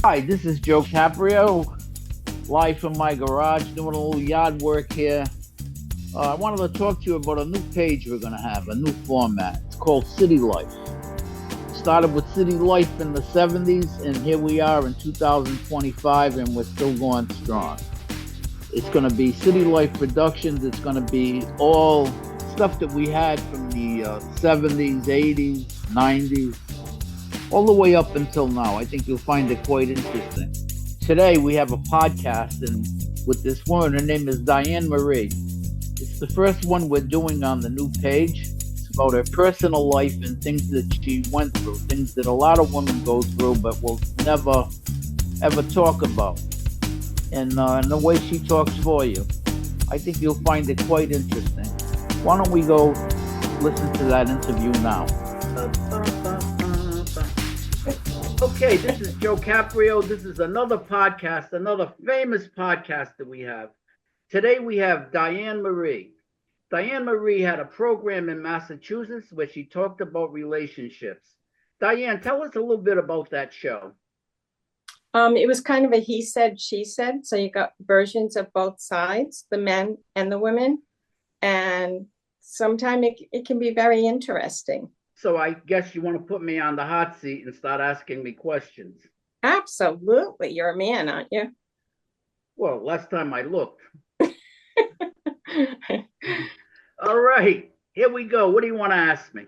Hi, this is Joe Caprio, live from my garage, doing a little yard work here. I wanted to talk to you about a new page we're going to have, a new format. It's called City Life. Started with City Life in the 70s, and here we are in 2025, and we're still going strong. It's going to be City Life Productions. It's going to be all stuff that we had from the 70s, 80s, 90s, all the way up until now. I think you'll find it quite interesting. Today we have a podcast, and with this woman, her name is Diane Marie. It's the first one we're doing on the new page. It's about her personal life and things that she went through, things that a lot of women go through but will never ever talk about. And the way she talks for you, I think you'll find it quite interesting. Why don't we go listen to that interview now? Okay, this is Joe Caprio. This is another podcast, another famous podcast that we have. Today we have Diane Marie. Diane Marie had a program in Massachusetts where she talked about relationships. Diane, tell us a little bit about that show. It was kind of a he said, she said. So you got versions of both sides, the men and the women. And sometimes it can be very interesting. So I guess you want to put me on the hot seat and start asking me questions. Absolutely. You're a man, aren't you? Well, last time I looked. All right, here we go. What do you want to ask me?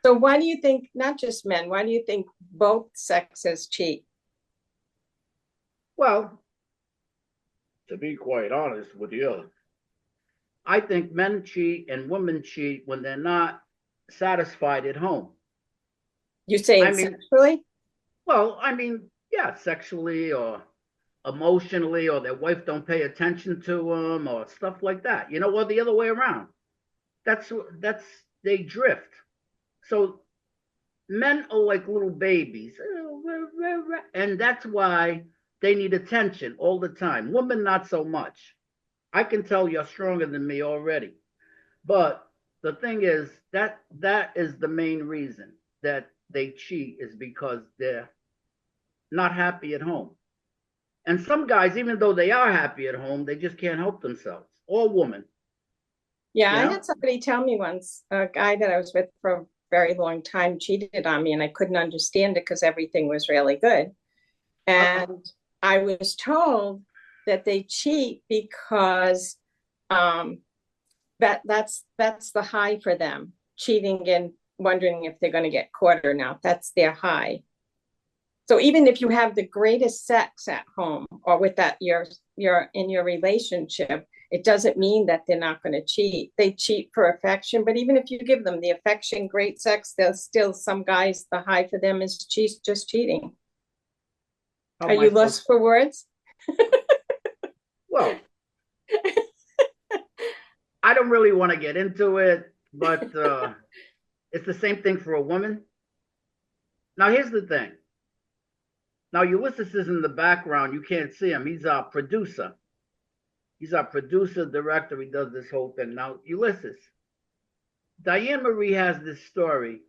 So why do you think, not just men, why do you think both sexes cheat? Well, to be quite honest with you, I think men cheat and women cheat when they're not satisfied at home. You saying sexually? Well, yeah, sexually or emotionally, or their wife don't pay attention to them or stuff like that, or the other way around. That's they drift. So men are like little babies, and that's why they need attention all the time. Women, not so much. I can tell you're stronger than me already. But the thing is that is the main reason that they cheat, is because they're not happy at home. And some guys, even though they are happy at home, they just can't help themselves. Or women. Yeah, I had somebody tell me once, a guy that I was with for a very long time cheated on me, and I couldn't understand it because everything was really good. And I was told that they cheat because that's the high for them, cheating and wondering if they're going to get caught or not. That's their high. So even if you have the greatest sex at home or with that you're in your relationship, it doesn't mean that they're not going to cheat. They cheat for affection, but even if you give them the affection, great sex, there's still some guys, the high for them is just cheating. Are you lost for words? Well, I don't really want to get into it, but it's the same thing for a woman. Now, here's the thing. Now, Ulysses is in the background. You can't see him. He's our producer. He's our producer, director. He does this whole thing. Now, Ulysses, Diane Marie has this story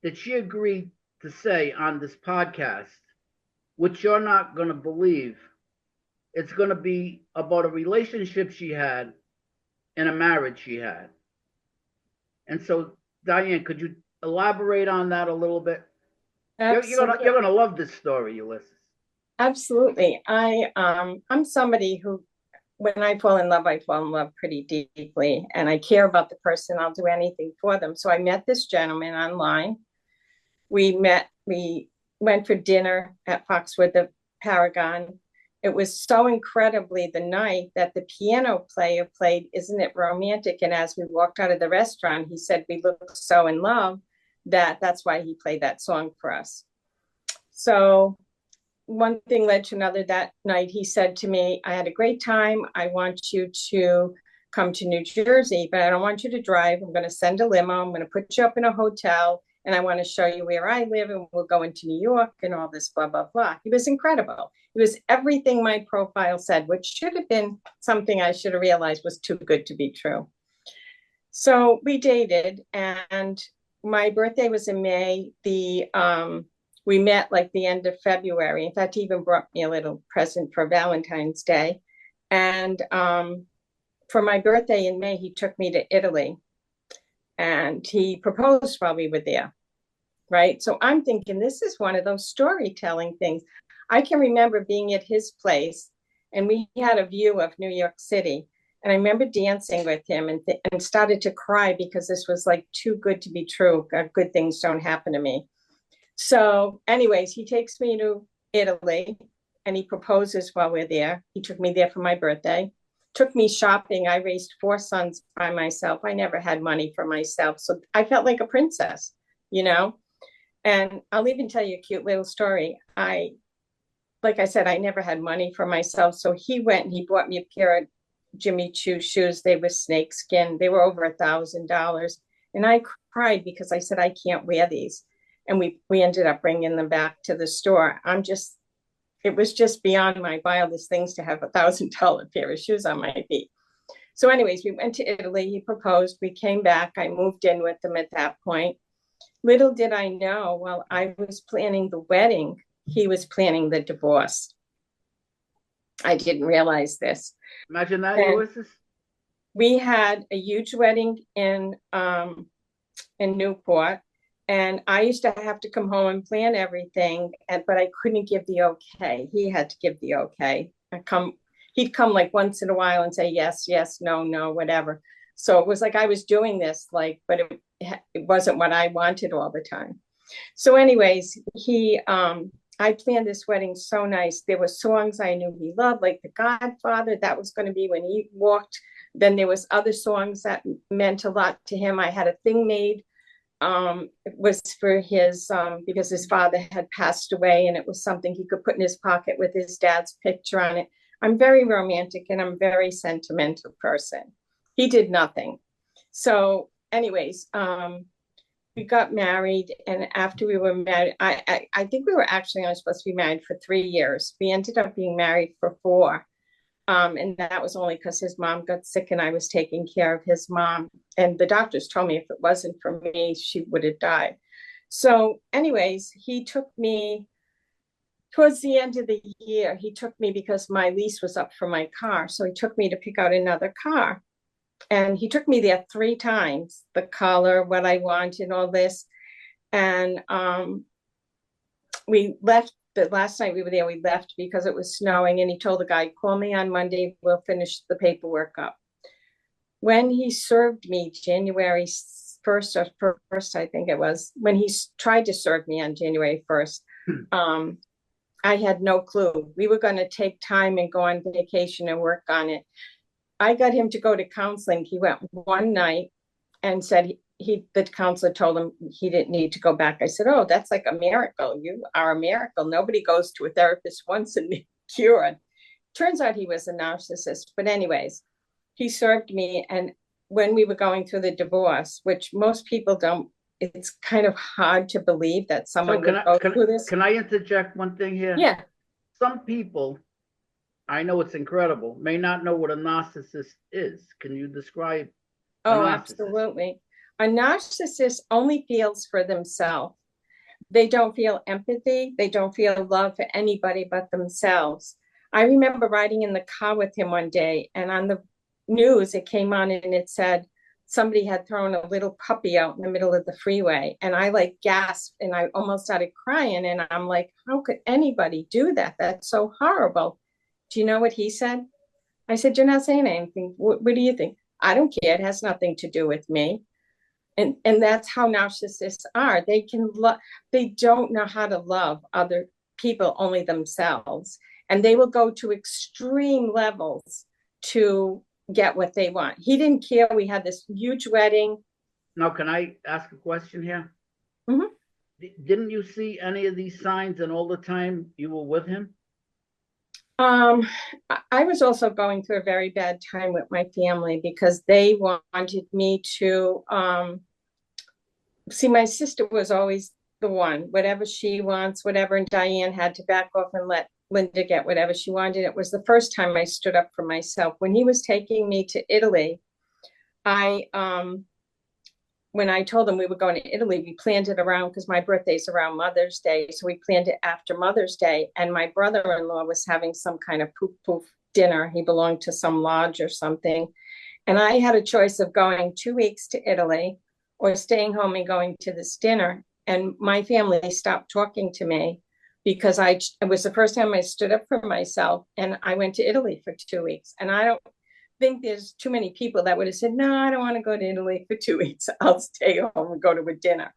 that she agreed to say on this podcast, which you're not going to believe. It's going to be about a relationship she had and a marriage she had. And so, Diane, could you elaborate on that a little bit? You're gonna love this story, Ulysses. Absolutely. I'm somebody who, when I fall in love pretty deeply, and I care about the person. I'll do anything for them. So I met this gentleman online. We went for dinner at Foxwood, the Paragon. It was so incredibly the night that the piano player played Isn't It Romantic? And as we walked out of the restaurant, he said, we look so in love that's why he played that song for us. So one thing led to another. That night he said to me, I had a great time. I want you to come to New Jersey, but I don't want you to drive. I'm going to send a limo. I'm going to put you up in a hotel, and I want to show you where I live, and we'll go into New York and all this, blah, blah, blah. He was incredible. It was everything my profile said, which should have been something I should have realized was too good to be true. So we dated, and my birthday was in May. The We met like the end of February. In fact, he even brought me a little present for Valentine's Day. And for my birthday in May, he took me to Italy and he proposed while we were there. Right. So I'm thinking this is one of those storytelling things. I can remember being at his place and we had a view of New York City. And I remember dancing with him and started to cry because this was like too good to be true. Good things don't happen to me. So anyways, he takes me to Italy and he proposes while we're there. He took me there for my birthday, took me shopping. I raised 4 sons by myself. I never had money for myself. So I felt like a princess, you know? And I'll even tell you a cute little story. Like I said, I never had money for myself. So he went and he bought me a pair of Jimmy Choo shoes. They were snakeskin. They were over $1,000. And I cried because I said, I can't wear these. And we ended up bringing them back to the store. It was just beyond my wildest things to have $1,000 pair of shoes on my feet. So anyways, we went to Italy. He proposed. We came back. I moved in with him at that point. Little did I know, while I was planning the wedding, he was planning the divorce. I didn't realize this. Imagine that, And Ulysses. we had a huge wedding in Newport, and I used to have to come home and plan everything, but I couldn't give the okay. He had to give the okay. He'd come like once in a while and say yes, yes, no, no, whatever. So it was like I was doing this, but it wasn't what I wanted all the time. So anyways, I planned this wedding so nice. There were songs I knew he loved, like The Godfather. That was going to be when he walked. Then there was other songs that meant a lot to him. I had a thing made. It was for his, because his father had passed away, and it was something he could put in his pocket with his dad's picture on it. I'm very romantic and I'm a very sentimental person. He did nothing. So anyways, we got married, and after we were married, I think we were actually only supposed to be married for 3 years. We ended up being married for 4. And that was only because his mom got sick and I was taking care of his mom. And the doctors told me if it wasn't for me, she would have died. So anyways, he took me towards the end of the year. He took me because my lease was up for my car. So he took me to pick out another car. And he took me there 3 times, the color, what I wanted, all this. And we left. The last night we were there, we left because it was snowing. And he told the guy, call me on Monday. We'll finish the paperwork up. When he served me January 1st or 1st, I think it was, when he tried to serve me on January 1st, I had no clue. We were going to take time and go on vacation and work on it. I got him to go to counseling. He went one night and said the counselor told him he didn't need to go back. I said, oh, that's like a miracle. You are a miracle. Nobody goes to a therapist once and cured. Turns out he was a narcissist. But anyways, he served me. And when we were going through the divorce, which most people don't, it's kind of hard to believe that someone would go through this. Can I interject one thing here? Yeah. Some people, I know it's incredible, may not know what a narcissist is. Can you describe? Oh, absolutely. A narcissist only feels for themselves. They don't feel empathy. They don't feel love for anybody but themselves. I remember riding in the car with him one day, and on the news, it came on and it said somebody had thrown a little puppy out in the middle of the freeway. And I like gasped and I almost started crying. And I'm like, how could anybody do that? That's so horrible. Do you know what he said? I said, you're not saying anything. What do you think? I don't care. It has nothing to do with me. And that's how narcissists are. They don't know how to love other people, only themselves. And they will go to extreme levels to get what they want. He didn't care. We had this huge wedding. Now, can I ask a question here? Mm-hmm. Didn't you see any of these signs in all the time you were with him? I was also going through a very bad time with my family because they wanted me to see, my sister was always the one, whatever she wants, whatever, and Diane had to back off and let Linda get whatever she wanted. It was the first time I stood up for myself. When he was taking me to Italy, I when I told them we were going to Italy, we planned it around, because my birthday's around Mother's Day. So we planned it after Mother's Day. And my brother-in-law was having some kind of poof poof dinner. He belonged to some lodge or something. And I had a choice of going 2 weeks to Italy or staying home and going to this dinner. And my family stopped talking to me because it was the first time I stood up for myself, and I went to Italy for 2 weeks. And I don't think there's too many people that would have said, no, I don't want to go to Italy for 2 weeks. I'll stay home and go to a dinner.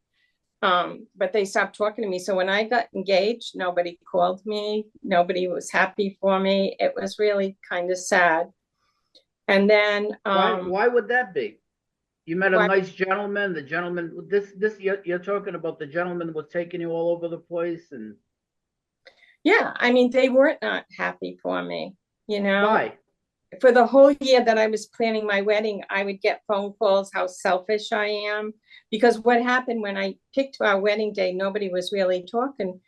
But they stopped talking to me. So when I got engaged, nobody called me. Nobody was happy for me. It was really kind of sad. And then Why would that be? You met a why, nice gentleman. The gentleman, you're talking about the gentleman was taking you all over the place, and yeah, I mean, they weren't not happy for me, you know. why? For the whole year that I was planning my wedding, I would get phone calls how selfish I am. Because what happened when I picked our wedding day, nobody was really talking.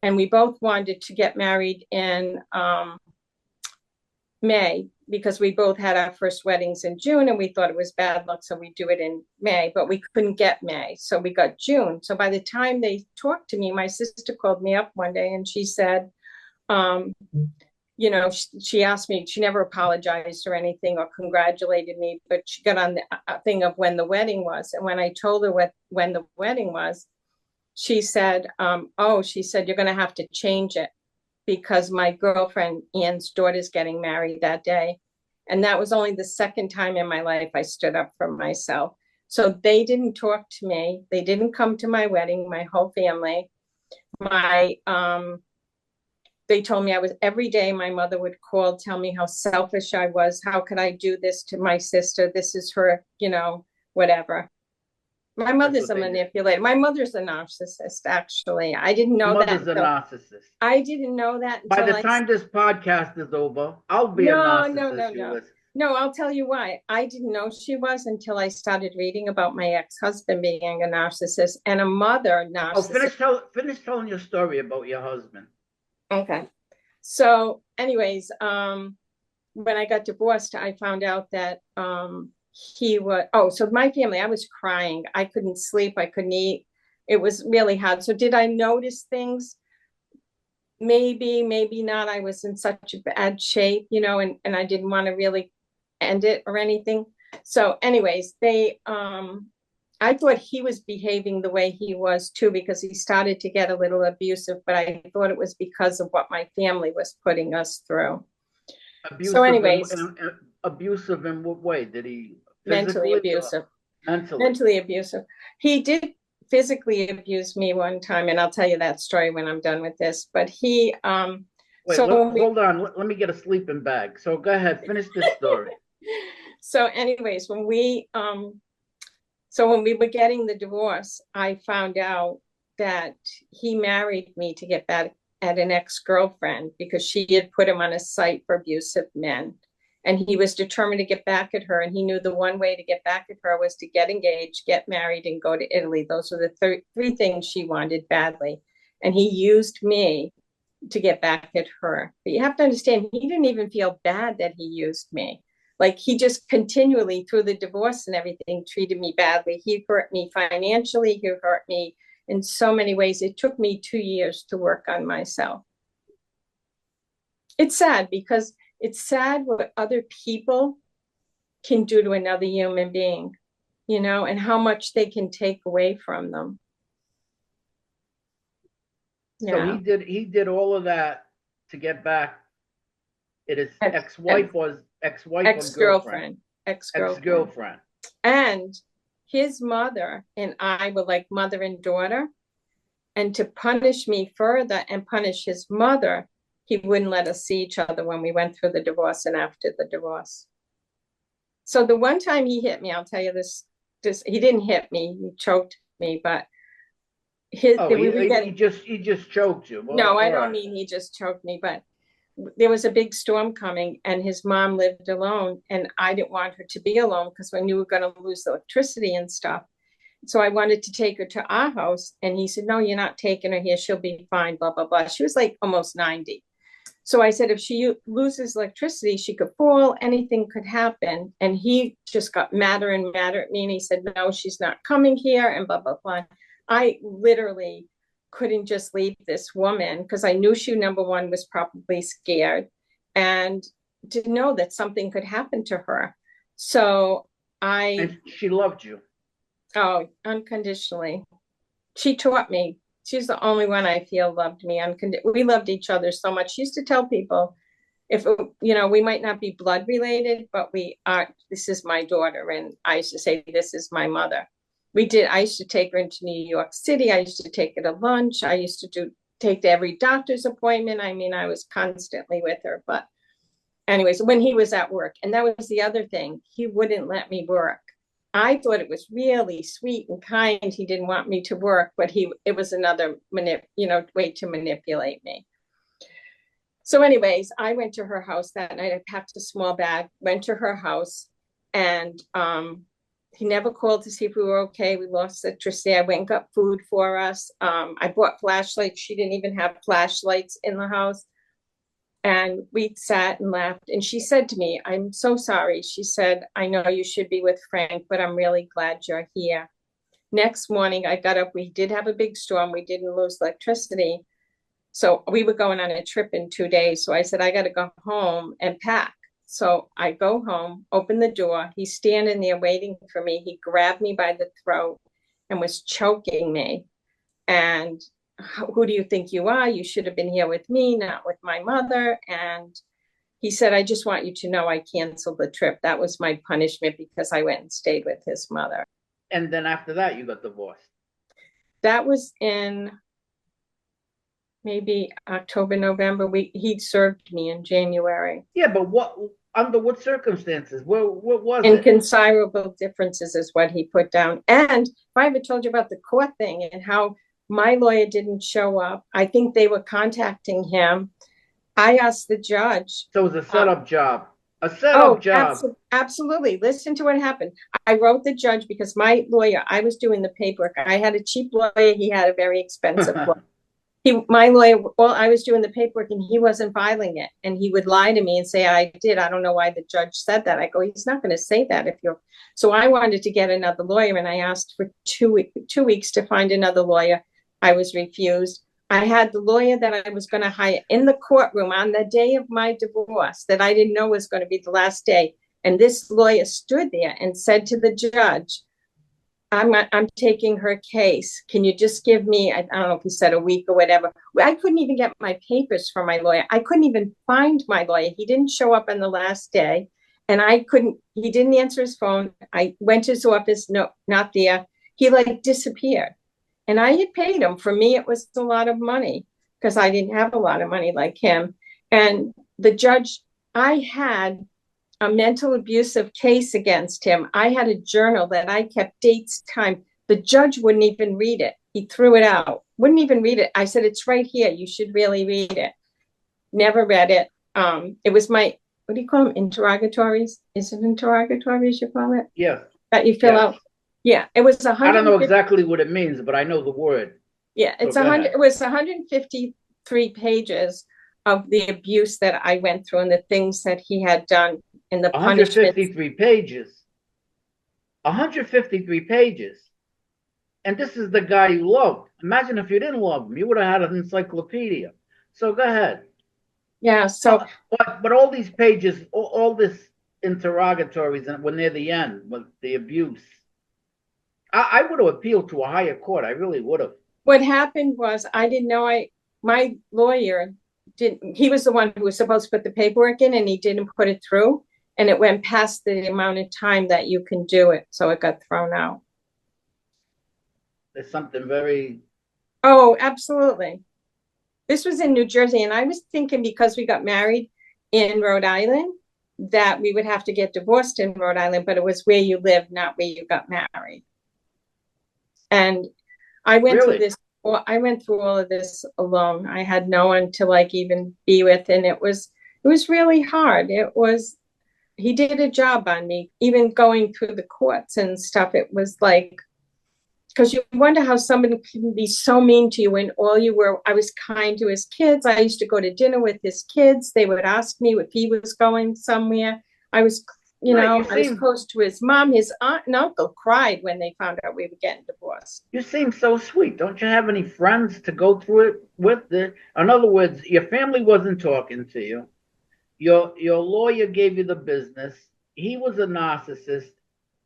And we both wanted to get married in May, because we both had our first weddings in June, and we thought it was bad luck, so we do it in May, but we couldn't get May, so we got June. So by the time they talked to me, my sister called me up one day and she said, you know, she asked me, she never apologized or anything or congratulated me, but she got on the thing of when the wedding was. And when I told her when the wedding was, she said, she said, you're going to have to change it, because my girlfriend Ann's daughter's getting married that day. And that was only the second time in my life I stood up for myself. So they didn't talk to me. They didn't come to my wedding, my whole family. They told me every day my mother would call, tell me how selfish I was. How could I do this to my sister? This is her, you know, whatever. My mother's a manipulator. My mother's a narcissist, actually. I didn't know that. Your mother's a narcissist. I didn't know that By the time this podcast is over, I'll be a narcissist. No, I'll tell you why. I didn't know she was until I started reading about my ex-husband being a narcissist and a mother narcissist. Oh, finish telling your story about your husband. Okay. So anyways, when I got divorced, I found out that so my family, I was crying. I couldn't sleep. I couldn't eat. It was really hard. So did I notice things? Maybe, maybe not. I was in such a bad shape, you know, and I didn't want to really end it or anything. So anyways, I thought he was behaving the way he was too, because he started to get a little abusive, but I thought it was because of what my family was putting us through. Abusive, so anyways. Abusive in what way? Did he mentally abusive? Mentally abusive. He did physically abuse me one time, and I'll tell you that story when I'm done with this. But he hold on. Let me get a sleeping bag. So go ahead, finish this story. So anyways, when we were getting the divorce, I found out that he married me to get back at an ex-girlfriend, because she had put him on a site for abusive men. And he was determined to get back at her. And he knew the one way to get back at her was to get engaged, get married, and go to Italy. Those were the three things she wanted badly. And he used me to get back at her. But you have to understand, he didn't even feel bad that he used me. Like, he just continually, through the divorce and everything, treated me badly. He hurt me financially. He hurt me in so many ways. It took me 2 years to work on myself. It's sad, because it's sad what other people can do to another human being, you know, and how much they can take away from them. So he did all of that to get back at his ex-girlfriend. And his mother and I were like mother and daughter. And to punish me further and punish his mother, he wouldn't let us see each other when we went through the divorce and after the divorce. So the one time he hit me, I'll tell you this, he didn't hit me, he choked me, but he just choked you. Well, no, I don't mean he just choked me, but there was a big storm coming and his mom lived alone, and I didn't want her to be alone because we knew we were going to lose the electricity and stuff. So I wanted to take her to our house, and he said, no, you're not taking her here. She'll be fine, blah, blah, blah. She was like almost 90. So I said, if she loses electricity, she could fall, anything could happen. And he just got madder and madder at me. And he said, no, she's not coming here and blah, blah, blah. I literally couldn't just leave this woman because I knew she, number one, was probably scared and to know that something could happen to her. So And she loved you. Oh, unconditionally. She taught me. She's the only one I feel loved me. We loved each other so much. She used to tell people, if we might not be blood related, but we are. This is my daughter, and I used to say, this is my mother. I used to take her into New York City. I used to take her to lunch. I used to take to every doctor's appointment. I mean, I was constantly with her. But anyways, when he was at work, and that was the other thing, he wouldn't let me work. I thought it was really sweet and kind. He didn't want me to work, but it was another way to manipulate me. So anyways, I went to her house that night. I packed a small bag, went to her house, and he never called to see if we were okay. We lost electricity. I went and got food for us. I bought flashlights. She didn't even have flashlights in the house. And we sat and laughed. And she said to me, I'm so sorry. She said, I know you should be with Frank, but I'm really glad you're here. Next morning, I got up. We did have a big storm. We didn't lose electricity. So we were going on a trip in 2 days. So I said, I got to go home and pack. So I go home, open the door. He's standing there waiting for me. He grabbed me by the throat and was choking me. And who do you think you are? You should have been here with me, not with my mother. And he said, I just want you to know I canceled the trip. That was my punishment because I went and stayed with his mother. And then after that, you got divorced. That was in maybe October, November. He served me in January. Yeah, but under what circumstances? What was it? Inconsiderable differences is what he put down. And if I ever told you about the court thing and how my lawyer didn't show up, I think they were contacting him. I asked the judge. So it was a setup job. A setup job. Absolutely. Listen to what happened. I wrote the judge because my lawyer, I was doing the paperwork. I had a cheap lawyer. He had a very expensive lawyer. My lawyer, well, I was doing the paperwork and he wasn't filing it. And he would lie to me and say, I did. I don't know why the judge said that. I go, he's not going to say that if you're. So I wanted to get another lawyer and I asked for 2 weeks to find another lawyer. I was refused. I had the lawyer that I was going to hire in the courtroom on the day of my divorce that I didn't know was going to be the last day. And this lawyer stood there and said to the judge, I'm taking her case. Can you just give me, I don't know if he said a week or whatever. I couldn't even get my papers from my lawyer. I couldn't even find my lawyer. He didn't show up on the last day. And he didn't answer his phone. I went to his office, no, not there. He disappeared. And I had paid him. For me, it was a lot of money because I didn't have a lot of money like him. And the judge, I had a mental abusive case against him. I had a journal that I kept dates, time. The judge wouldn't even read it. He threw it out, wouldn't even read it. I said, it's right here. You should really read it. Never read it. It was what do you call them? Interrogatories? Is it interrogatories you call it? Yes. That you fill out. Yeah, it was 100. I don't know exactly what it means, but I know the word. Yeah, it's 100. It was 153 pages of the abuse that I went through and the things that he had done and the punishment. 153 pages. 153 pages. And this is the guy you loved. Imagine if you didn't love him, you would have had an encyclopedia. So go ahead. Yeah. So, but all these pages, all this interrogatories, and when near the end with the abuse. I would have appealed to a higher court. I really would have. What happened was I didn't know my lawyer didn't. He was the one who was supposed to put the paperwork in and he didn't put it through. And it went past the amount of time that you can do it. So it got thrown out. There's something very. Oh, absolutely. This was in New Jersey. And I was thinking because we got married in Rhode Island that we would have to get divorced in Rhode Island, but it was where you lived, not where you got married. And I went through this. Well, I went through all of this alone. I had no one to even be with, and it was really hard. He did a job on me, even going through the courts and stuff. It was because you wonder how somebody can be so mean to you when I was kind to his kids. I used to go to dinner with his kids. They would ask me if he was going somewhere. I was, I was close to his mom. His aunt and uncle cried when they found out we were getting divorced. You seem so sweet. Don't you have any friends to go through it with? In other words, your family wasn't talking to you. Your lawyer gave you the business. He was a narcissist,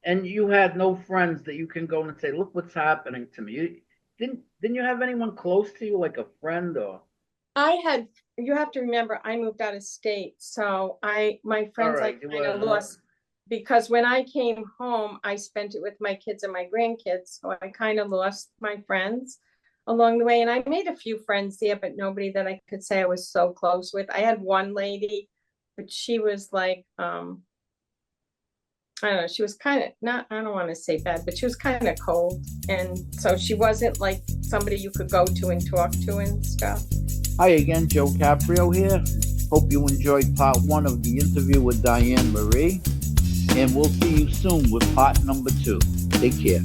and you had no friends that you can go and say, "Look what's happening to me." Didn't you have anyone close to you, like a friend or? You have to remember, I moved out of state, so my friends Right, I kind of lost, because when I came home, I spent it with my kids and my grandkids, so I kind of lost my friends along the way. And I made a few friends there, but nobody that I could say I was so close with. I had one lady, but she was like, I don't know, she was kind of not, I don't want to say bad, but she was kind of cold. And so she wasn't like somebody you could go to and talk to and stuff. Hi again, Joe Caprio here. Hope you enjoyed part 1 of the interview with Diane Marie. And we'll see you soon with part number 2. Take care.